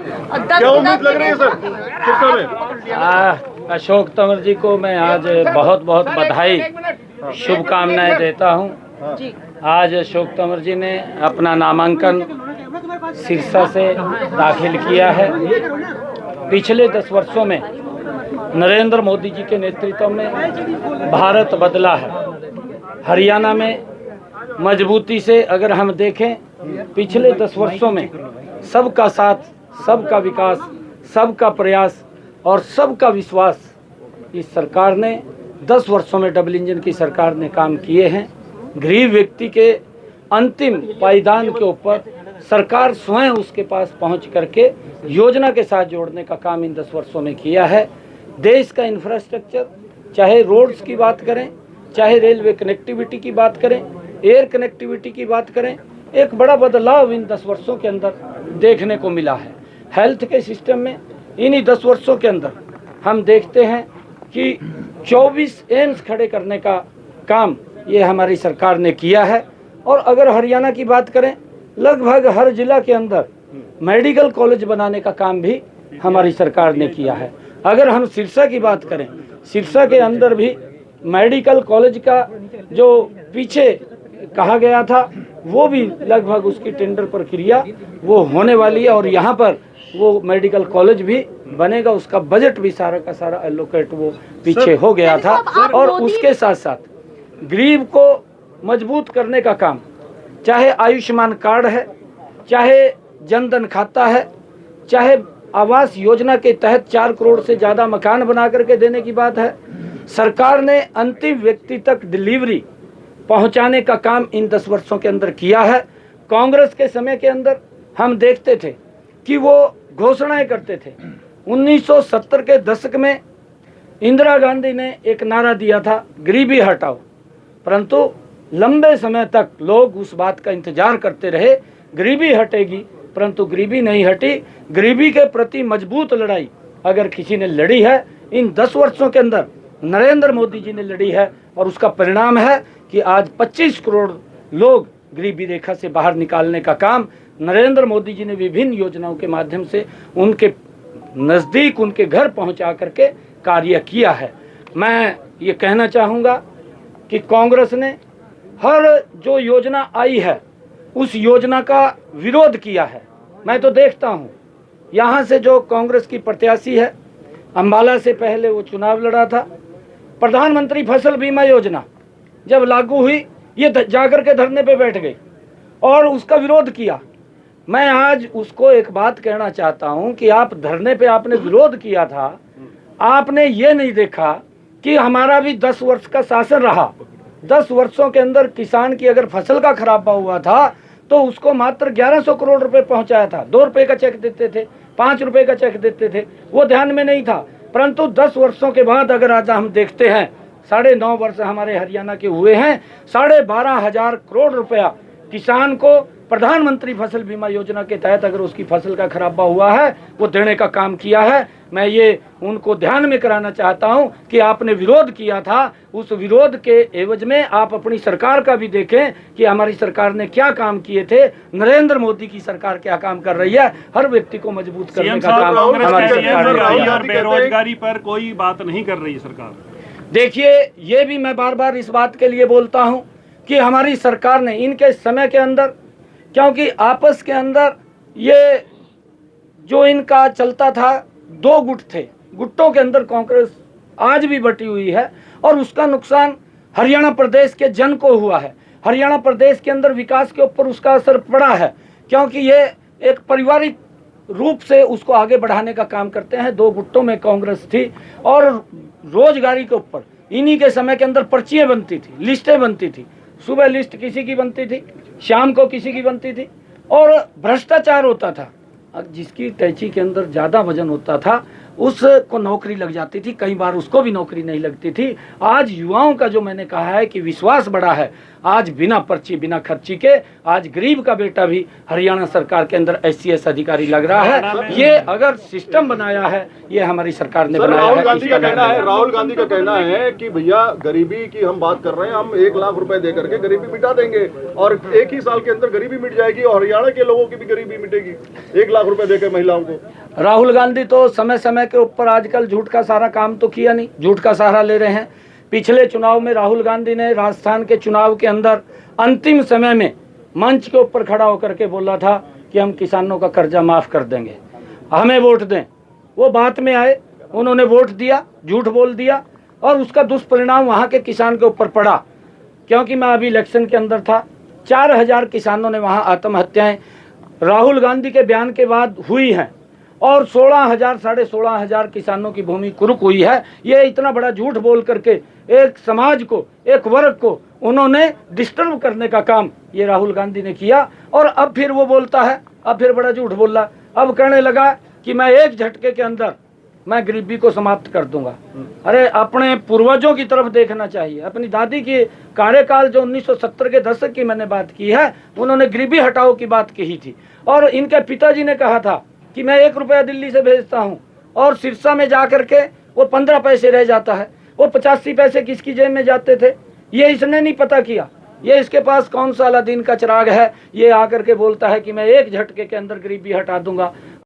क्या उम्मीद लग रही है सर सिरसा में? अशोक तंवर जी को मैं आज बहुत बहुत बधाई शुभकामनाएं देता हूं। आज अशोक तंवर जी ने अपना नामांकन सिरसा से दाखिल किया है। पिछले 10 वर्षों में नरेंद्र मोदी जी के नेतृत्व में भारत बदला है। हरियाणा में मजबूती से अगर हम देखें, पिछले 10 वर्षों में सबका साथ, सबका विकास, सबका प्रयास और सबका विश्वास इस सरकार ने 10 वर्षों में डबल इंजन की सरकार ने काम किए हैं। गरीब व्यक्ति के अंतिम पायदान के ऊपर सरकार स्वयं उसके पास पहुंच करके योजना के साथ जोड़ने का काम इन 10 वर्षों में किया है। देश का इंफ्रास्ट्रक्चर, चाहे रोड्स की बात करें, चाहे रेलवे कनेक्टिविटी की बात करें, एयर कनेक्टिविटी की बात करें, एक बड़ा बदलाव इन 10 वर्षों के अंदर देखने को मिला है। हेल्थ के सिस्टम में इन्हीं 10 वर्षों के अंदर हम देखते हैं कि 24 एम्स खड़े करने का काम ये हमारी सरकार ने किया है। और अगर हरियाणा की बात करें, लगभग हर जिला के अंदर मेडिकल कॉलेज बनाने का काम भी हमारी सरकार ने किया है। अगर हम सिरसा की बात करें, सिरसा के अंदर भी मेडिकल कॉलेज का जो पीछे कहा गया था वो भी लगभग उसकी टेंडर प्रक्रिया वो होने वाली है और यहाँ पर वो मेडिकल कॉलेज भी बनेगा। उसका बजट भी सारा का सारा एलोकेट वो पीछे हो गया था। और उसके साथ साथ गरीब को मजबूत करने का काम, चाहे आयुष्मान कार्ड है, चाहे जनधन खाता है, चाहे आवास योजना के तहत 4 करोड़ से ज़्यादा मकान बना करके देने की बात है, सरकार ने अंतिम व्यक्ति तक डिलीवरी पहुंचाने का काम इन 10 वर्षों के अंदर किया है। कांग्रेस के समय के अंदर हम देखते थे कि वो घोषणाएं करते थे। 1970 के दशक में इंदिरा गांधी ने एक नारा दिया था, गरीबी हटाओ, परंतु लंबे समय तक लोग उस बात का इंतजार करते रहे, गरीबी हटेगी, परंतु गरीबी नहीं हटी। गरीबी के प्रति मजबूत लड़ाई अगर किसी ने लड़ी है, इन 10 वर्षों के अंदर नरेंद्र मोदी जी ने लड़ी है। और उसका परिणाम है कि आज 25 करोड़ लोग गरीबी रेखा से बाहर निकालने का काम नरेंद्र मोदी जी ने विभिन्न योजनाओं के माध्यम से उनके नज़दीक, उनके घर पहुंचा करके कार्य किया है। मैं ये कहना चाहूँगा कि कांग्रेस ने हर जो योजना आई है उस योजना का विरोध किया है। मैं तो देखता हूँ यहाँ से जो कांग्रेस की प्रत्याशी है, अंबाला से पहले वो चुनाव लड़ा था, प्रधानमंत्री फसल बीमा योजना जब लागू हुई, ये जाकर के धरने पे बैठ गई और उसका विरोध किया। मैं आज उसको एक बात कहना चाहता हूं कि आप धरने पे आपने विरोध किया था, आपने ये नहीं देखा कि हमारा भी 10 वर्ष का शासन रहा। 10 वर्षों के अंदर किसान की अगर फसल का खराबा हुआ था तो उसको मात्र 1100 करोड़ रुपए पहुंचाया था। 2 रुपए का चेक देते थे, 5 रुपए का चेक देते थे, वो ध्यान में नहीं था। परंतु 10 वर्षों के बाद अगर आज हम देखते हैं, 9.5 वर्ष हमारे हरियाणा के हुए हैं, 12,500 करोड़ रुपया किसान को प्रधानमंत्री फसल बीमा योजना के तहत अगर उसकी फसल का खराबा हुआ है वो देने का काम किया है। मैं ये उनको ध्यान में कराना चाहता हूं कि आपने विरोध किया था, उस विरोध के एवज में आप अपनी सरकार का भी देखें कि हमारी सरकार ने क्या काम किए थे, नरेंद्र मोदी की सरकार क्या काम कर रही है। हर व्यक्ति को मजबूत करने का काम हमारी सरकार ने किया। बेरोजगारी पर कोई बात नहीं कर रही सरकार। देखिए, ये भी मैं बार बार इस बात के लिए बोलता हूं कि हमारी सरकार ने इनके समय के अंदर, क्योंकि आपस के अंदर ये जो इनका चलता था, 2 गुट थे, गुट्टों के अंदर कांग्रेस आज भी बटी हुई है और उसका नुकसान हरियाणा प्रदेश के जन को हुआ है। हरियाणा प्रदेश के अंदर विकास के ऊपर उसका असर पड़ा है, क्योंकि ये एक पारिवारिक रूप से उसको आगे बढ़ाने का काम करते हैं। 2 गुट्टों में कांग्रेस थी और रोजगारी के ऊपर इन्हीं के समय के अंदर पर्चियां बनती थी, लिस्टें बनती थी। सुबह लिस्ट किसी की बनती थी, शाम को किसी की बनती थी और भ्रष्टाचार होता था। जिसकी टैची के अंदर ज़्यादा वजन होता था उसको नौकरी लग जाती थी, कई बार उसको भी नौकरी नहीं लगती थी। आज युवाओं का जो मैंने कहा है कि विश्वास बढ़ा है, आज बिना पर्ची बिना खर्ची के आज गरीब का बेटा भी हरियाणा सरकार के अंदर SCS अधिकारी लग रहा है। ये अगर सिस्टम बनाया है, ये हमारी सरकार ने बनाया राहुल है। गांधी का कहना है, राहुल गांधी का कहना है कि भैया गरीबी की हम बात कर रहे हैं, हम 1 लाख रुपए दे करके गरीबी मिटा देंगे और 1 ही साल के अंदर गरीबी मिट जाएगी और हरियाणा के लोगों की भी गरीबी मिटेगी 1 लाख रुपए देकर महिलाओं को। राहुल गांधी तो समय समय के ऊपर आजकल झूठ का सारा काम तो किया नहीं, झूठ का सहारा ले रहे हैं। पिछले चुनाव में राहुल गांधी ने राजस्थान के चुनाव के अंदर अंतिम समय में मंच के ऊपर खड़ा होकर के बोला था कि हम किसानों का कर्जा माफ़ कर देंगे, हमें वोट दें। वो बात में आए, उन्होंने वोट दिया, झूठ बोल दिया और उसका दुष्परिणाम वहाँ के किसान के ऊपर पड़ा। क्योंकि मैं अभी इलेक्शन के अंदर था, 4000 किसानों ने वहाँ आत्महत्याएं राहुल गांधी के बयान के बाद हुई हैं और 16,000 साढ़े 16,000 किसानों की भूमि कुरुक हुई है। ये इतना बड़ा झूठ बोल करके एक समाज को, एक वर्ग को उन्होंने डिस्टर्ब करने का काम ये राहुल गांधी ने किया। और अब फिर वो बोलता है, अब फिर बड़ा झूठ बोल रहा, अब कहने लगा कि मैं एक झटके के अंदर मैं गरीबी को समाप्त कर दूंगा। अरे अपने पूर्वजों की तरफ देखना चाहिए। अपनी दादी की कार्यकाल जो 1970 के दशक की मैंने बात की है, उन्होंने गरीबी हटाओ की बात कही थी और इनके पिताजी ने कहा था कि मैं 1 रुपया दिल्ली से भेजता हूँ और सिरसा में जा करके वो 15 पैसे रह जाता है, वो 85 पैसे किसकी जेब में जाते थे, ये इसने नहीं पता किया। ये इसके पास कौन सा अलादीन का चिराग है, ये आकर के बोलता है कि मैं एक झटके के अंदर गरीबी हटा दूंगा।